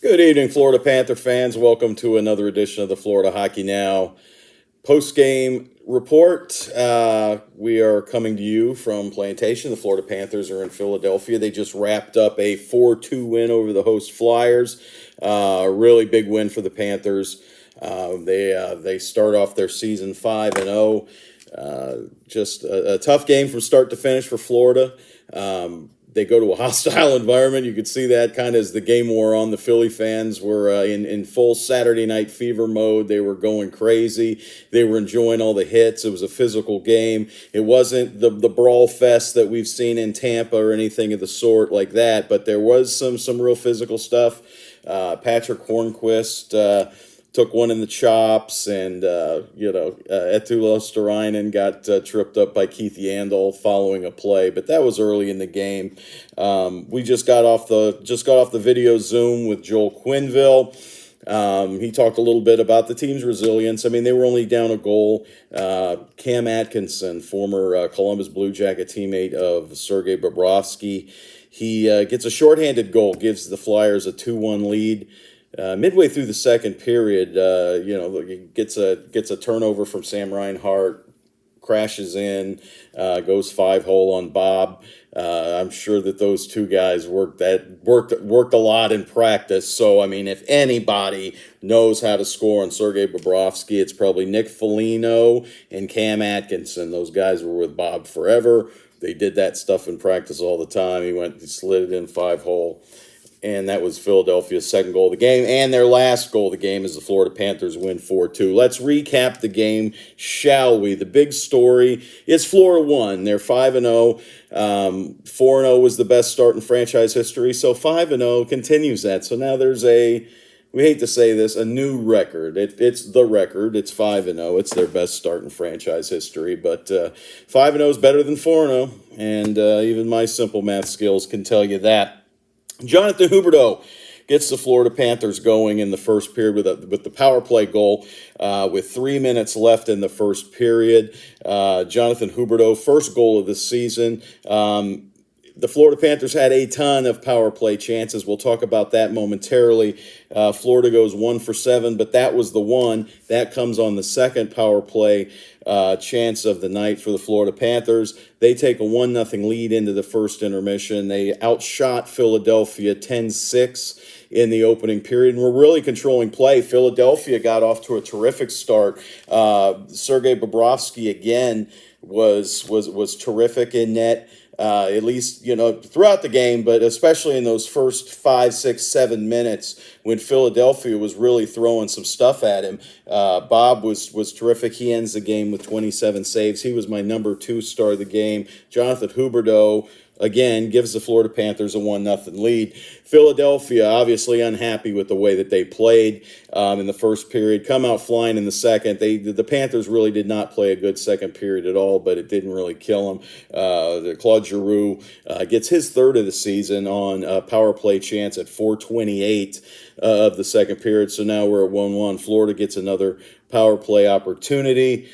Good evening, Florida Panther fans. Welcome to another edition of the Florida Hockey Now post-game report. We are coming to you from Plantation. The Florida Panthers are in Philadelphia. They just wrapped up a 4-2 win over the host Flyers. Really big win for the Panthers. They start off their season 5-0. Just a tough game from start to finish for Florida. They go to a hostile environment. You could see that kind of as the game wore on. The Philly fans were in full Saturday night fever mode. They were going crazy. They were enjoying all the hits. It was a physical game. It wasn't the brawl fest that we've seen in Tampa or anything of the sort like that, but there was some real physical stuff. Patrick Hornquist took one in the chops, and Eetu Starainen got tripped up by Keith Yandel following a play, but that was early in the game. We just got off the video Zoom with Joel Quenneville. He talked a little bit about the team's resilience. I mean, they were only down a goal. Cam Atkinson, former Columbus Blue Jacket teammate of Sergei Bobrovsky, he gets a shorthanded goal, gives the Flyers a 2-1 lead. Midway through the second period, gets a turnover from Sam Reinhart, crashes in, goes 5-hole on Bob. I'm sure that those two guys worked a lot in practice. So I mean, if anybody knows how to score on Sergei Bobrovsky, it's probably Nick Foligno and Cam Atkinson. Those guys were with Bob forever. They did that stuff in practice all the time. He slid it in 5-hole. And that was Philadelphia's second goal of the game. And their last goal of the game is the Florida Panthers win 4-2. Let's recap the game, shall we? The big story is Florida won. They're 5-0. 4-0 was the best start in franchise history. So 5-0 continues that. So now there's we hate to say this, a new record. It's the record. It's 5-0. It's their best start in franchise history. But 5-0 is better than 4-0. And even my simple math skills can tell you that. Jonathan Huberdeau gets the Florida Panthers going in the first period with the power play goal with 3 minutes left in the first period. Jonathan Huberdeau, first goal of the season. The Florida Panthers had a ton of power play chances. We'll talk about that momentarily. Florida goes 1 for 7, but that was the one. That comes on the second power play chance of the night for the Florida Panthers. They take a 1-0 lead into the first intermission. They outshot Philadelphia 10-6 in the opening period, and were really controlling play. Philadelphia got off to a terrific start. Sergei Bobrovsky again was terrific in net. At least, throughout the game, but especially in those first 5, 6, 7 minutes when Philadelphia was really throwing some stuff at him. Bob was terrific. He ends the game with 27 saves. He was my number 2 star of the game. Jonathan Huberdeau, again, gives the Florida Panthers a 1-0 lead. Philadelphia, obviously unhappy with the way that they played in the first period, come out flying in the second. The Panthers really did not play a good second period at all, but it didn't really kill them. Claude Giroux gets his third of the season on a power play chance at 4:28 of the second period. So now we're at 1-1. Florida gets another power play opportunity.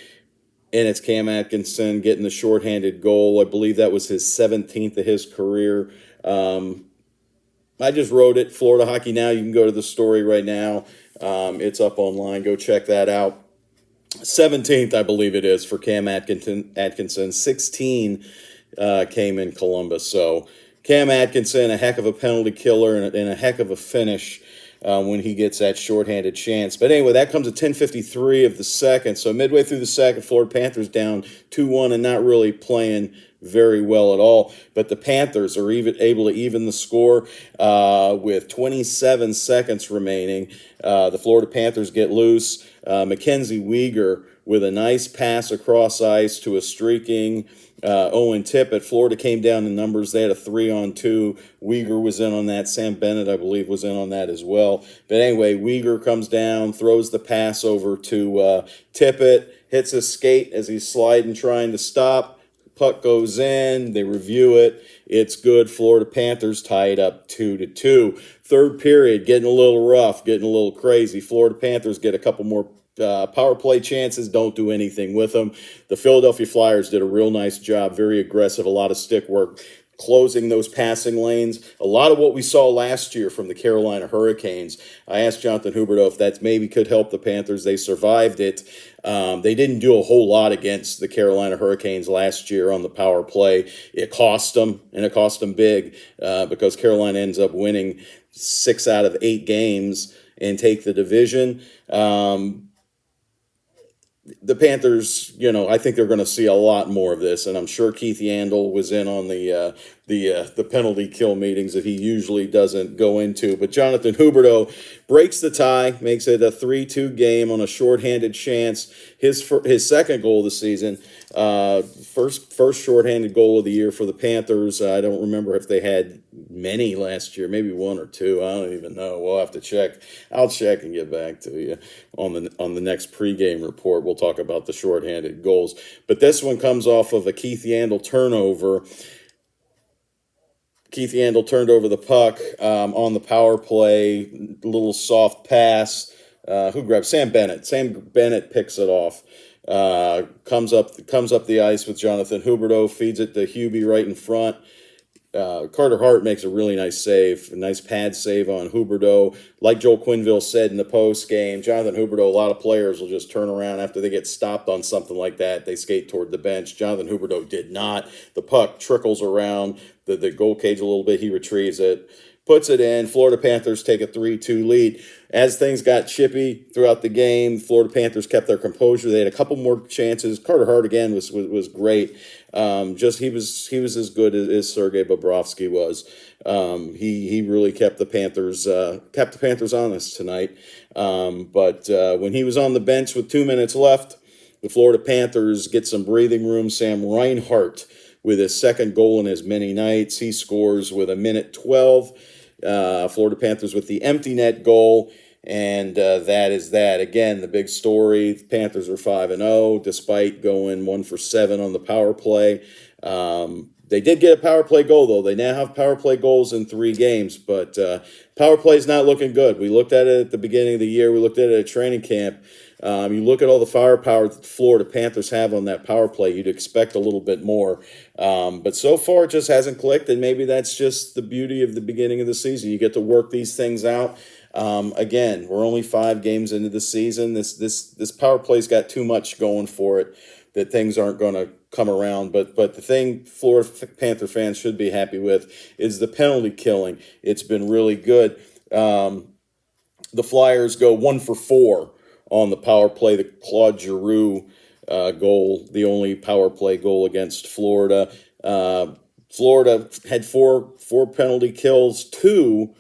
And it's Cam Atkinson getting the shorthanded goal. I believe that was his 17th of his career. I just wrote it. Florida Hockey Now. You can go to the story right now. It's up online. Go check that out. 17th, I believe it is, for Cam Atkinson. 16 came in Columbus. So Cam Atkinson, a heck of a penalty killer and a heck of a finish when he gets that shorthanded chance. But anyway, that comes at 10:53 of the second. So midway through the second, Florida Panthers down 2-1 and not really playing very well at all. But the Panthers are able to even the score with 27 seconds remaining. The Florida Panthers get loose. Mackenzie Weegar with a nice pass across ice to a streaking Owen Tippett. Florida came down in numbers. They had a 3-on-2. Weegar was in on that. Sam Bennett, I believe, was in on that as well. But anyway, Weegar comes down, throws the pass over to Tippett, hits his skate as he's sliding, trying to stop. Puck goes in. They review it. It's good. Florida Panthers tie it up 2-2. Third period, getting a little rough, getting a little crazy. Florida Panthers get a couple more power play chances, don't do anything with them. The Philadelphia Flyers did a real nice job, very aggressive, a lot of stick work. closing those passing lanes. A lot of what we saw last year from the Carolina Hurricanes. I asked Jonathan Huberdeau if that maybe could help the Panthers. They survived it. They didn't do a whole lot against the Carolina Hurricanes last year on the power play. It cost them, and it cost them big because Carolina ends up winning 6 out of 8 games and take the division. The Panthers, I think they're going to see a lot more of this, and I'm sure Keith Yandel was in on the penalty kill meetings that he usually doesn't go into. But Jonathan Huberdeau breaks the tie, makes it a 3-2 game on a shorthanded chance. His second goal of the season, first shorthanded goal of the year for the Panthers. I don't remember if they had many last year, maybe 1 or 2. I don't even know. We'll have to check. I'll check and get back to you on the next pregame report. We'll talk about the shorthanded goals. But this one comes off of a Keith Yandel turnover. Keith Yandel turned over the puck on the power play, little soft pass. Who grabbed? Sam Bennett. Sam Bennett picks it off. Comes up the ice with Jonathan Huberdeau, feeds it to Hubie right in front. Carter Hart makes a really nice save, a nice pad save on Huberdeau. Like Joel Quenneville said in the post game, Jonathan Huberdeau, a lot of players will just turn around after they get stopped on something like that. They skate toward the bench. Jonathan Huberdeau did not. The puck trickles around the goal cage a little bit. He retrieves it, puts it in. Florida Panthers take a 3-2 lead. As things got chippy throughout the game, Florida Panthers kept their composure. They had a couple more chances. Carter Hart again was great. He was as good as Sergei Bobrovsky was. He really kept the Panthers honest tonight. But when he was on the bench with 2 minutes left, the Florida Panthers get some breathing room. Sam Reinhart with his second goal in as many nights. He scores with 1:12. Florida Panthers with the empty net goal. And that is that. Again, the big story, the Panthers are 5-0, despite going 1 for 7 on the power play. They did get a power play goal, though. They now have power play goals in 3 games, but power play is not looking good. We looked at it at the beginning of the year. We looked at it at training camp. You look at all the firepower that the Florida Panthers have on that power play, you'd expect a little bit more. But so far, it just hasn't clicked, and maybe that's just the beauty of the beginning of the season. You get to work these things out. Again, we're only 5 games into the season. This power play's got too much going for it that things aren't going to come around. But the thing Florida Panther fans should be happy with is the penalty killing. It's been really good. The Flyers go 1 for 4 on the power play. The Claude Giroux goal, the only power play goal against Florida. Florida had four penalty kills, two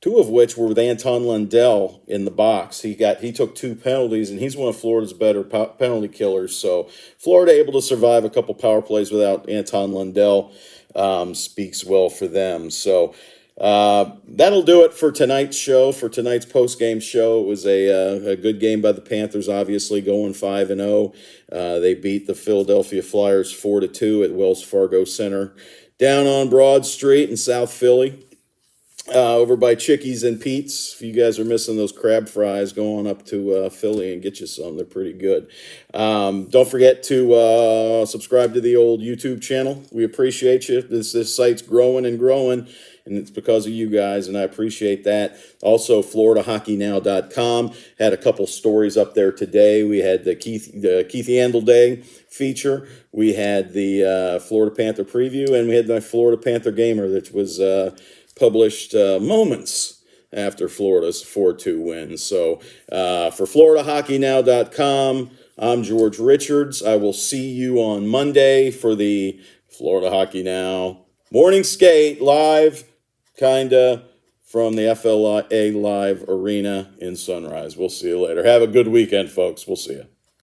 of which were with Anton Lundell in the box. He took 2 penalties, and he's one of Florida's better penalty killers. So Florida able to survive a couple power plays without Anton Lundell speaks well for them. So that'll do it for tonight's show, for tonight's post-game show. It was a good game by the Panthers, obviously going 5-0. They beat the Philadelphia Flyers 4-2 at Wells Fargo Center down on Broad Street in South Philly. Over by Chickies and Pete's. If you guys are missing those crab fries, go on up to Philly and get you some. They're pretty good. Don't forget to subscribe to the old YouTube channel. We appreciate you. This site's growing and growing, and it's because of you guys, and I appreciate that. Also, FloridaHockeyNow.com had a couple stories up there today. We had the Keith Yandel Day feature. We had the Florida Panther preview, and we had the Florida Panther Gamer, which was published moments after Florida's 4-2 win. So for FloridaHockeyNow.com, I'm George Richards. I will see you on Monday for the Florida Hockey Now morning skate live, kinda, from the FLA Live Arena in Sunrise. We'll see you later. Have a good weekend, folks. We'll see you.